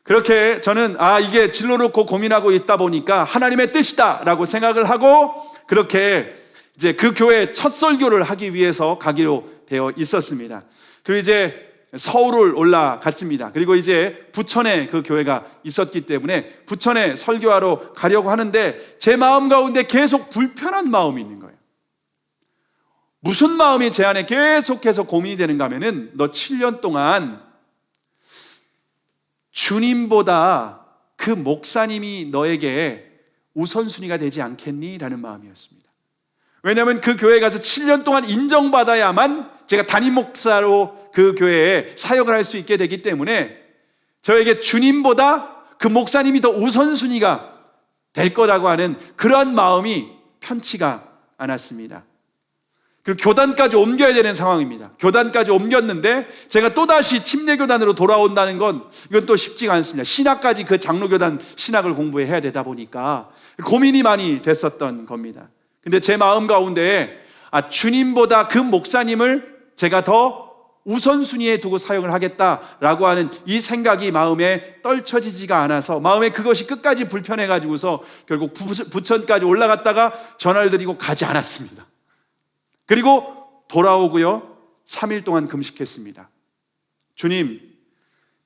그렇게 저는 이게 진로 놓고 고민하고 있다 보니까 하나님의 뜻이다라고 생각을 하고, 그렇게 이제 그 교회 첫 설교를 하기 위해서 가기로 되어 있었습니다. 그리고 이제 서울을 올라갔습니다. 그리고 이제 부천에 그 교회가 있었기 때문에 부천에 설교하러 가려고 하는데 제 마음 가운데 계속 불편한 마음이 있는 거예요. 무슨 마음이 제 안에 계속해서 고민이 되는가 하면은, 너 7년 동안 주님보다 그 목사님이 너에게 우선순위가 되지 않겠니? 라는 마음이었습니다. 왜냐하면 그 교회에 가서 7년 동안 인정받아야만 제가 담임 목사로 그 교회에 사역을 할 수 있게 되기 때문에 저에게 주님보다 그 목사님이 더 우선순위가 될 거라고 하는 그러한 마음이 편치가 않았습니다. 그리고 교단까지 옮겨야 되는 상황입니다. 교단까지 옮겼는데 제가 또다시 침례교단으로 돌아온다는 건 이건 또 쉽지가 않습니다. 신학까지 그 장로교단 신학을 공부해야 되다 보니까 고민이 많이 됐었던 겁니다. 근데 제 마음 가운데 주님보다 그 목사님을 제가 더 우선순위에 두고 사역을 하겠다라고 하는 이 생각이 마음에 떨쳐지지가 않아서 마음에 그것이 끝까지 불편해가지고서 결국 부천까지 올라갔다가 전화를 드리고 가지 않았습니다. 그리고 돌아오고요, 3일 동안 금식했습니다. 주님,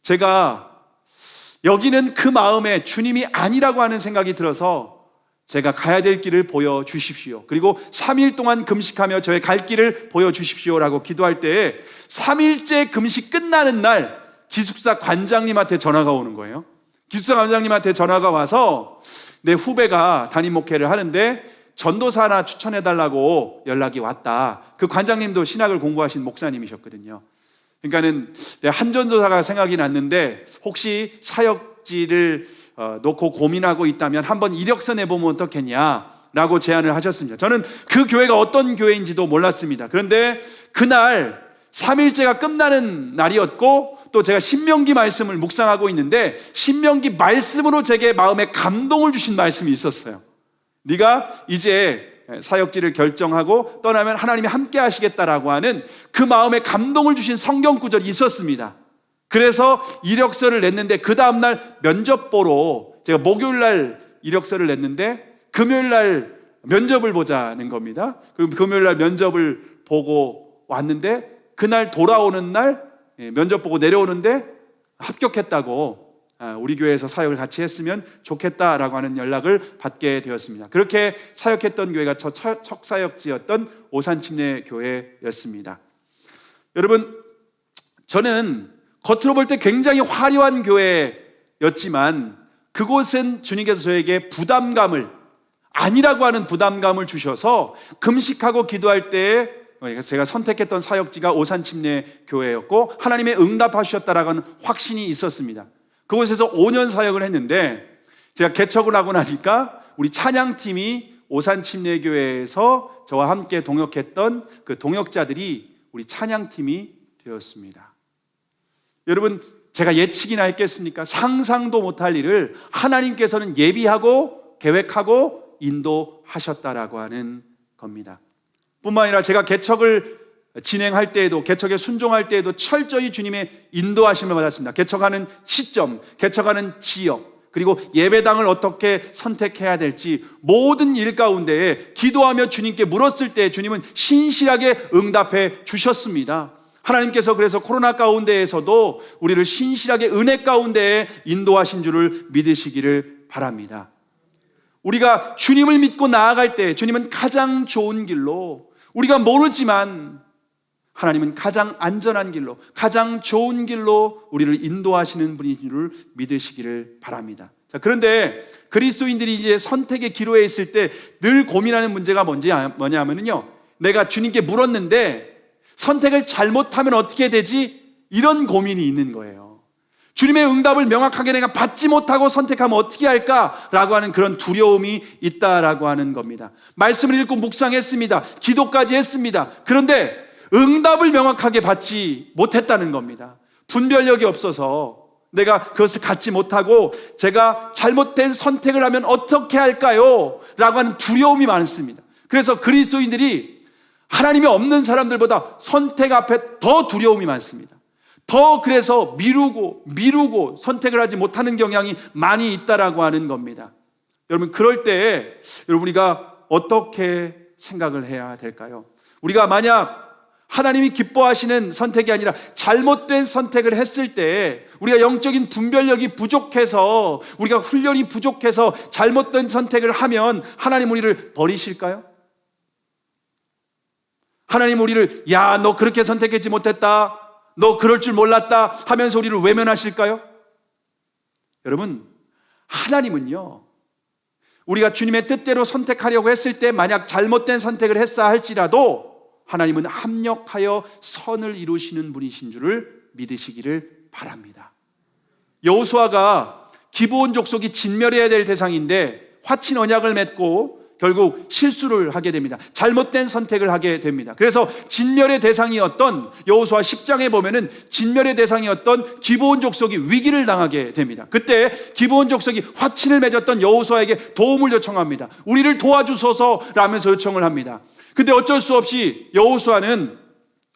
제가 여기는 그 마음에 주님이 아니라고 하는 생각이 들어서 제가 가야 될 길을 보여주십시오. 그리고 3일 동안 금식하며 저의 갈 길을 보여주십시오라고 기도할 때에 3일째 금식 끝나는 날 기숙사 관장님한테 전화가 오는 거예요. 기숙사 관장님한테 전화가 와서 내 후배가 담임 목회를 하는데 전도사 하나 추천해달라고 연락이 왔다. 그 관장님도 신학을 공부하신 목사님이셨거든요. 그러니까는 한 전도사가 생각이 났는데 혹시 사역지를 놓고 고민하고 있다면 한번 이력서 내보면 어떻겠냐라고 제안을 하셨습니다. 저는 그 교회가 어떤 교회인지도 몰랐습니다. 그런데 그날 3일째가 끝나는 날이었고, 또 제가 신명기 말씀을 묵상하고 있는데 신명기 말씀으로 제게 마음에 감동을 주신 말씀이 있었어요. 네가 이제 사역지를 결정하고 떠나면 하나님이 함께 하시겠다라고 하는 그 마음에 감동을 주신 성경 구절이 있었습니다. 그래서 이력서를 냈는데 그 다음날 면접 보러 제가 목요일날 이력서를 냈는데 금요일날 면접을 보자는 겁니다. 그리고 금요일날 면접을 보고 왔는데 그날 돌아오는 날 면접 보고 내려오는데 합격했다고 우리 교회에서 사역을 같이 했으면 좋겠다라고 하는 연락을 받게 되었습니다. 그렇게 사역했던 교회가 첫 사역지였던 오산침례교회였습니다. 여러분, 저는 겉으로 볼 때 굉장히 화려한 교회였지만 그곳은 주님께서 저에게 아니라고 하는 부담감을 주셔서 금식하고 기도할 때에 제가 선택했던 사역지가 오산침례교회였고 하나님의 응답하셨다라고 하는 확신이 있었습니다. 그곳에서 5년 사역을 했는데 제가 개척을 하고 나니까 우리 찬양팀이 오산침례교회에서 저와 함께 동역했던 그 동역자들이 우리 찬양팀이 되었습니다. 여러분, 제가 예측이나 했겠습니까? 상상도 못할 일을 하나님께서는 예비하고 계획하고 인도하셨다라고 하는 겁니다. 뿐만 아니라 제가 개척을 진행할 때에도, 개척에 순종할 때에도 철저히 주님의 인도하심을 받았습니다. 개척하는 시점, 개척하는 지역, 그리고 예배당을 어떻게 선택해야 될지 모든 일 가운데에 기도하며 주님께 물었을 때 주님은 신실하게 응답해 주셨습니다. 하나님께서 그래서 코로나 가운데에서도 우리를 신실하게 은혜 가운데에 인도하신 줄을 믿으시기를 바랍니다. 우리가 주님을 믿고 나아갈 때 주님은 가장 좋은 길로, 우리가 모르지만 하나님은 가장 안전한 길로, 가장 좋은 길로 우리를 인도하시는 분인 줄 믿으시기를 바랍니다. 자, 그런데 그리스도인들이 이제 선택의 기로에 있을 때 늘 고민하는 문제가 뭐냐면요, 내가 주님께 물었는데 선택을 잘못하면 어떻게 되지? 이런 고민이 있는 거예요. 주님의 응답을 명확하게 내가 받지 못하고 선택하면 어떻게 할까라고 하는 그런 두려움이 있다라고 하는 겁니다. 말씀을 읽고 묵상했습니다. 기도까지 했습니다. 그런데 응답을 명확하게 받지 못했다는 겁니다. 분별력이 없어서 내가 그것을 갖지 못하고 제가 잘못된 선택을 하면 어떻게 할까요? 라고 하는 두려움이 많습니다. 그래서 그리스도인들이 하나님이 없는 사람들보다 선택 앞에 더 두려움이 많습니다. 더 그래서 미루고 선택을 하지 못하는 경향이 많이 있다라고 하는 겁니다. 여러분, 그럴 때 우리가 어떻게 생각을 해야 될까요? 우리가 만약 하나님이 기뻐하시는 선택이 아니라 잘못된 선택을 했을 때 우리가 영적인 분별력이 부족해서, 우리가 훈련이 부족해서 잘못된 선택을 하면 하나님 우리를 버리실까요? 하나님 우리를 야, 너 그렇게 선택하지 못했다, 너 그럴 줄 몰랐다 하면서 우리를 외면하실까요? 여러분, 하나님은요, 우리가 주님의 뜻대로 선택하려고 했을 때 만약 잘못된 선택을 했다 할지라도 하나님은 합력하여 선을 이루시는 분이신 줄을 믿으시기를 바랍니다. 여호수아가 기브온 족속이 진멸해야 될 대상인데 화친 언약을 맺고 결국 실수를 하게 됩니다. 잘못된 선택을 하게 됩니다. 그래서 진멸의 대상이었던, 여호수아 10장에 보면은 진멸의 대상이었던 기브온 족속이 위기를 당하게 됩니다. 그때 기브온 족속이 화친을 맺었던 여호수아에게 도움을 요청합니다. 우리를 도와주소서라면서 요청을 합니다. 근데 어쩔 수 없이 여호수아는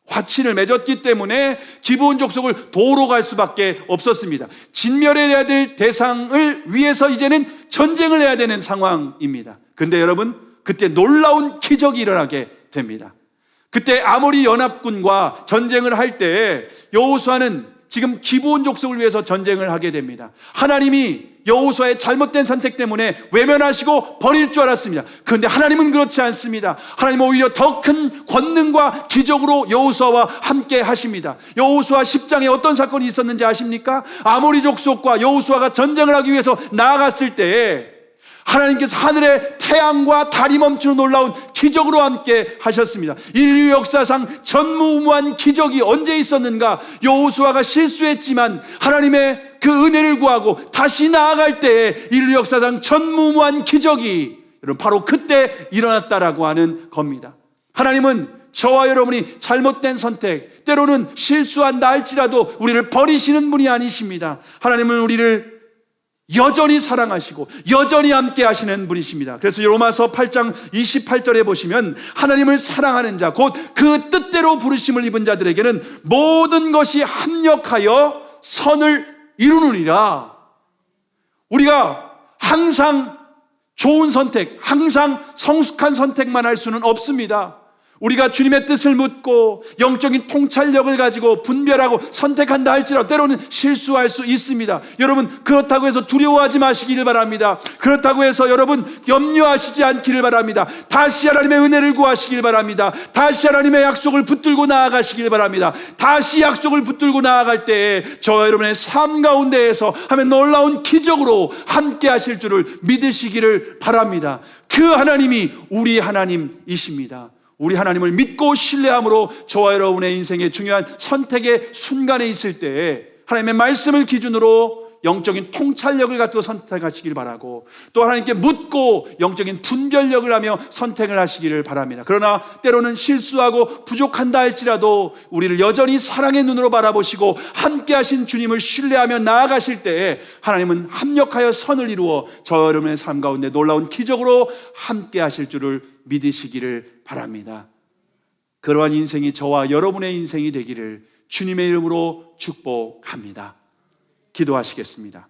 화친을 맺었기 때문에 기브온 족속을 도우러 갈 수밖에 없었습니다. 진멸해야 될 대상을 위해서 이제는 전쟁을 해야 되는 상황입니다. 근데 여러분, 그때 놀라운 기적이 일어나게 됩니다. 그때 아모리 연합군과 전쟁을 할 때 여호수아는 지금 기브온 족속을 위해서 전쟁을 하게 됩니다. 하나님이 여호수아의 잘못된 선택 때문에 외면하시고 버릴 줄 알았습니다. 그런데 하나님은 그렇지 않습니다. 하나님은 오히려 더 큰 권능과 기적으로 여호수아와 함께 하십니다. 여호수아 10장에 어떤 사건이 있었는지 아십니까? 아모리 족속과 여호수아가 전쟁을 하기 위해서 나아갔을 때에 하나님께서 하늘에 태양과 달이 멈추는 놀라운 기적으로 함께 하셨습니다. 인류 역사상 전무후무한 기적이 언제 있었는가? 여호수아가 실수했지만 하나님의 그 은혜를 구하고 다시 나아갈 때에 인류 역사상 전무후무한 기적이 여러분 바로 그때 일어났다라고 하는 겁니다. 하나님은 저와 여러분이 잘못된 선택, 때로는 실수한다 할지라도 우리를 버리시는 분이 아니십니다. 하나님은 우리를 여전히 사랑하시고 여전히 함께 하시는 분이십니다. 그래서 로마서 8장 28절에 보시면 하나님을 사랑하는 자, 곧 그 뜻대로 부르심을 입은 자들에게는 모든 것이 합력하여 선을 이루느니라. 우리가 항상 좋은 선택, 항상 성숙한 선택만 할 수는 없습니다. 우리가 주님의 뜻을 묻고 영적인 통찰력을 가지고 분별하고 선택한다 할지라도 때로는 실수할 수 있습니다. 여러분, 그렇다고 해서 두려워하지 마시기를 바랍니다. 그렇다고 해서 여러분 염려하시지 않기를 바랍니다. 다시 하나님의 은혜를 구하시길 바랍니다. 다시 하나님의 약속을 붙들고 나아가시길 바랍니다. 다시 약속을 붙들고 나아갈 때에 저와 여러분의 삶 가운데에서 하면 놀라운 기적으로 함께 하실 줄을 믿으시기를 바랍니다. 그 하나님이 우리 하나님이십니다. 우리 하나님을 믿고 신뢰함으로 저와 여러분의 인생의 중요한 선택의 순간에 있을 때에 하나님의 말씀을 기준으로 영적인 통찰력을 가지고 선택하시길 바라고, 또 하나님께 묻고 영적인 분별력을 하며 선택을 하시기를 바랍니다. 그러나 때로는 실수하고 부족한다 할지라도 우리를 여전히 사랑의 눈으로 바라보시고 함께 하신 주님을 신뢰하며 나아가실 때에 하나님은 합력하여 선을 이루어 저와 여러분의 삶 가운데 놀라운 기적으로 함께 하실 줄을 믿으시기를 바랍니다. 그러한 인생이 저와 여러분의 인생이 되기를 주님의 이름으로 축복합니다. 기도하시겠습니다.